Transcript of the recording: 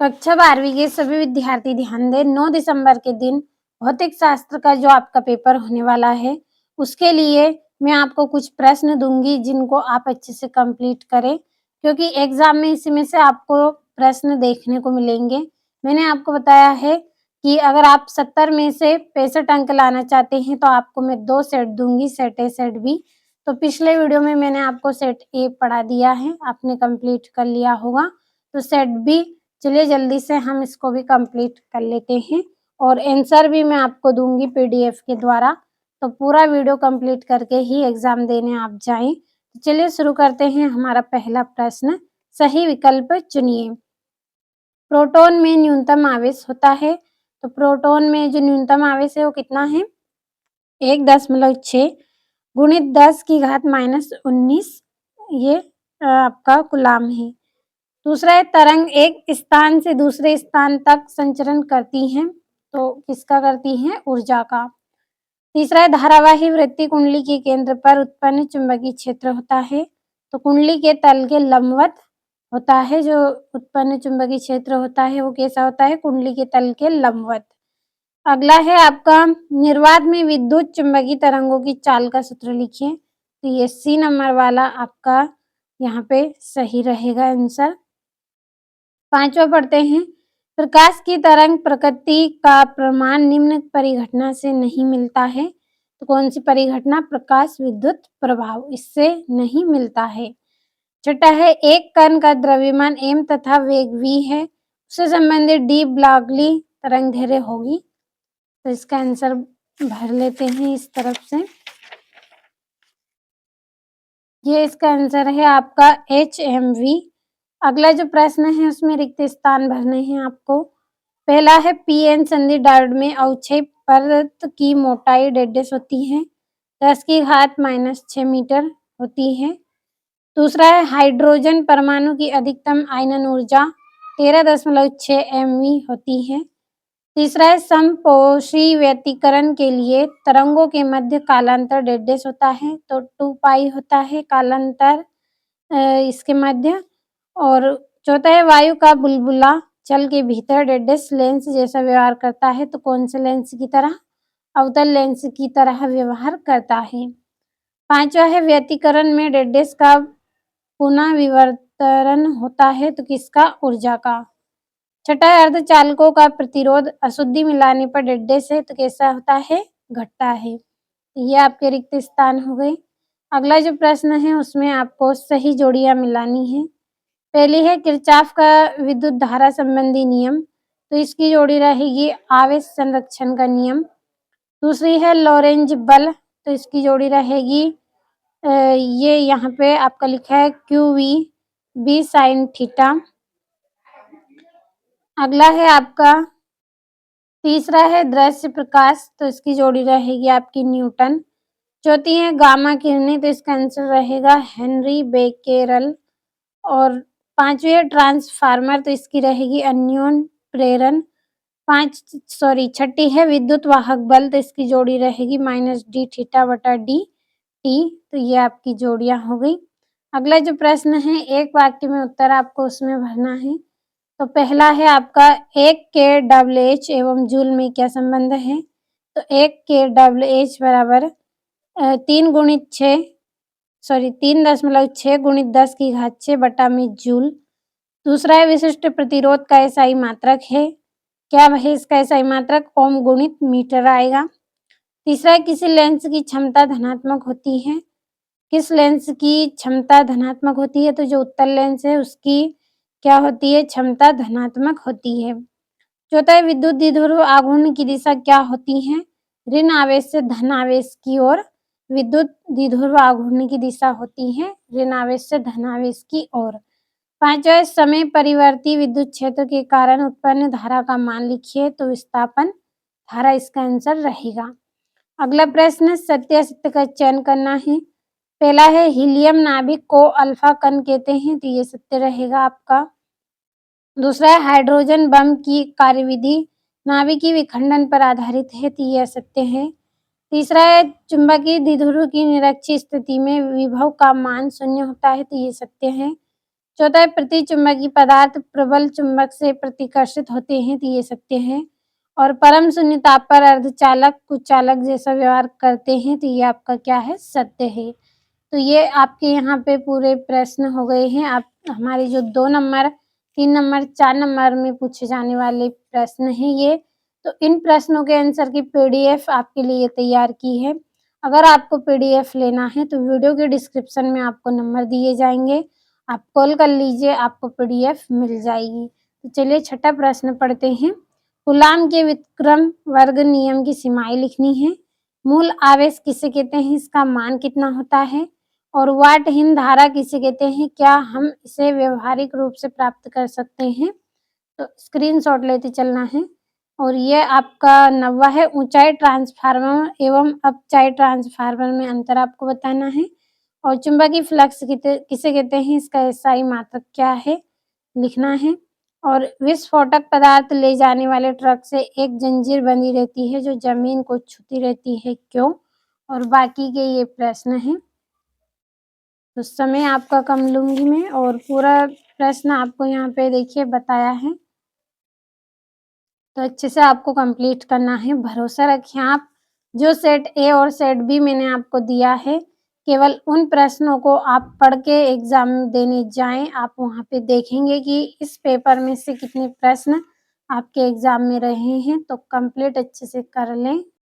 कक्षा 12वीं के सभी विद्यार्थी ध्यान दें। 9 दिसंबर के दिन भौतिक शास्त्र का जो आपका पेपर होने वाला है, उसके लिए मैं आपको कुछ प्रश्न दूंगी जिनको आप अच्छे से कंप्लीट करें, क्योंकि एग्जाम में इसी में से आपको प्रश्न देखने को मिलेंगे। मैंने आपको बताया है कि अगर आप 70 में से 65 अंक लाना चाहते हैं तो आपको मैं 2 सेट दूंगी, सेट ए सेट बी। तो पिछले वीडियो में मैंने आपको सेट ए पढ़ा दिया है, आपने कंप्लीट कर लिया होगा। तो सेट बी, चलिए जल्दी से हम इसको भी कंप्लीट कर लेते हैं और आंसर भी मैं आपको दूंगी पीडीएफ के द्वारा। तो पूरा वीडियो कंप्लीट करके ही एग्जाम देने आप जाएं। तो चलिए शुरू करते हैं। हमारा पहला प्रश्न, सही विकल्प चुनिए। प्रोटॉन में न्यूनतम आवेश होता है, तो प्रोटॉन में जो न्यूनतम आवेश है वो कितना है? 1.6 गुणित 10 की घात -19, ये आपका कूलाम है। दूसरा है, तरंग एक स्थान से दूसरे स्थान तक संचरण करती हैं, तो किसका करती हैं? ऊर्जा का। तीसरा है, धारावाही वृत्तीय कुंडली के केंद्र पर उत्पन्न चुंबकीय क्षेत्र होता है, तो कुंडली के तल के लंबवत होता है। जो उत्पन्न चुंबकीय क्षेत्र होता है वो कैसा होता है? कुंडली के तल के लंबवत। अगला है आपका, निर्वात में विद्युत चुंबकीय तरंगों की चाल का सूत्र लिखिए, तो ये सी नंबर वाला आपका यहाँ पे सही रहेगा आंसर। पांचवा पढ़ते हैं, प्रकाश की तरंग प्रकृति का प्रमाण निम्न परिघटना से नहीं मिलता है, तो कौन सी परिघटना? प्रकाश विद्युत प्रभाव, इससे नहीं मिलता है। छठा है, एक कण का द्रव्यमान m तथा वेग v है, उससे संबंधित डी ब्लॉगली तरंगदैर्घ्य होगी, तो इसका आंसर भर लेते हैं इस तरफ से। ये इसका आंसर है आपका HMV। अगला जो प्रश्न है उसमें रिक्त स्थान भरने हैं आपको। पहला है, पीएन संधि डायोड में अवक्षय परत की मोटाई डेढ़ होती है, 10 की घात -6 मीटर होती है। दूसरा है, हाइड्रोजन परमाणु की अधिकतम आयनन ऊर्जा 13.6 MV होती है। तीसरा है, समपोषी व्यतिकरण के लिए तरंगों के मध्य कालांतर डेढ़ होता है, तो 2 पाई होता है कालांतर इसके मध्य। और चौथा है, वायु का बुलबुला जल के भीतर डेढ़ लेंस जैसा व्यवहार करता है, तो कौन से लेंस की तरह? अवतल लेंस की तरह व्यवहार करता है। पांचवा है, व्यतिकरण में डेढ़ का पुनः विवर्तन होता है, तो किसका? ऊर्जा का। छठा है, अर्धचालकों का प्रतिरोध अशुद्धि मिलाने पर डेढ़ से तो कैसा होता है? घटता है। ये आपके रिक्त स्थान हो गए। अगला जो प्रश्न है उसमें आपको सही जोड़ियां मिलानी है। पहली है, किरचॉफ का विद्युत धारा संबंधी नियम, तो इसकी जोड़ी रहेगी आवेश संरक्षण का नियम। दूसरी है, लॉरेंज बल, तो इसकी जोड़ी रहेगी ये यहाँ पे आपका लिखा है QV B sin थीटा। अगला है आपका तीसरा है, दृश्य प्रकाश, तो इसकी जोड़ी रहेगी आपकी न्यूटन। चौथी है, गामा किरणें, तो इसका आंसर रहेगा हेनरी बेकेरल। और पांचवी है, ट्रांसफार्मर, तो इसकी रहेगी अन्योन प्रेरण। छठी है, विद्युत वाहक बल, तो इसकी जोड़ी रहेगी -d थीटा बटा डी टी। तो ये आपकी जोड़ियां हो गई। अगला जो प्रश्न है, एक वाक्य में उत्तर आपको उसमें भरना है। तो पहला है आपका, 1 kWh एवं जूल में क्या संबंध है? तो 1 kWh बराबर 3.6 गुणित 10 की घात 6 बटा में जूल। दूसरा है, विशिष्ट प्रतिरोध का एसआई मात्रक है, क्या वह इसका एसआई मात्रक? ओम गुणित मीटर आएगा। तीसरा है, किसी लेंस की क्षमता धनात्मक होती है, किस लेंस की क्षमता धनात्मक होती है? तो जो उत्तल लेंस है उसकी क्या होती है? क्षमता धनात्मक होती है। चौथा है, विद्युत द्विध्रुव आघूर्ण की दिशा क्या होती है? ऋण आवेश से धन आवेश की ओर विद्युत द्विध्रुव आघूर्ण की दिशा होती है ऋण आवेश से धन आवेश की ओर। पांचवा, समय परिवर्ती विद्युत क्षेत्र के कारण उत्पन्न धारा का मान लिखिए, तो विस्थापन धारा इसका आंसर रहेगा। अगला प्रश्न, सत्य असत्य का चयन करना है। पहला है, हीलियम नाभिक को अल्फा कण कहते हैं, तो ये सत्य रहेगा आपका। दूसरा है, हाइड्रोजन बम की कार्यविधि नाभिकीय विखंडन पर आधारित है, तो ये असत्य है। तीसरा है, चुंबकीय द्विध्रुव की निरक्षीय स्थिति में विभव का मान 0 होता है, तो ये सत्य है। चौथा है प्रतिचुंबकीय पदार्थ प्रबल चुंबक से प्रतिकर्षित होते हैं, तो ये सत्य है। और परम शून्य ताप पर अर्धचालक कुचालक जैसा व्यवहार करते हैं, तो ये आपका क्या है? सत्य है। तो ये आपके यहाँ पे पूरे प्रश्न हो गए हैं। आप हमारे जो 2 नंबर, 3 नंबर, 4 नंबर में पूछे जाने वाले प्रश्न हैं ये। तो इन प्रश्नों के आंसर की पीडीएफ आपके लिए तैयार की है। अगर आपको पीडीएफ लेना है तो वीडियो के डिस्क्रिप्शन में आपको नंबर दिए जाएँगे। आप कॉल कर लीजिए, आपको पीडीएफ मिल जाएगी। तो चलिए छठा प्रश्न पढ़ते हैं। कूलाम के व्युत्क्रम वर्ग नियम की सीमाएँ लिखनी है। मूल आवेश किसे कहते हैं? इसका मान कितना होता है? और वाटहीन धारा किसे कहते हैं? क्या हम इसे व्यावहारिक रूप से प्राप्त कर सकते हैं? तो स्क्रीनशॉट लेते चलना है। और ये आपका 9वां है, ऊंचाई ट्रांसफार्मर एवं अपचाई ट्रांसफार्मर में अंतर आपको बताना है। और चुंबकीय फ्लक्स किसे कहते हैं? इसका एसआई मात्रक क्या है? लिखना है। और विस्फोटक पदार्थ ले जाने वाले ट्रक से एक जंजीर बंधी रहती है जो जमीन को छूती रहती है, क्यों? और बाकी के ये प्रश्न हैं। तो समय आपका कम लूँगी मैं और पूरा प्रश्न आपको यहाँ पे देखिए बताया है। तो अच्छे से आपको कंप्लीट करना है, भरोसा रखिए आप। जो सेट ए और सेट बी मैंने आपको दिया है, केवल उन प्रश्नों को आप पढ़ के एग्ज़ाम देने जाएँ। आप वहाँ पे देखेंगे कि इस पेपर में से कितने प्रश्न आपके एग्ज़ाम में रहे हैं, तो कंप्लीट अच्छे से कर लें।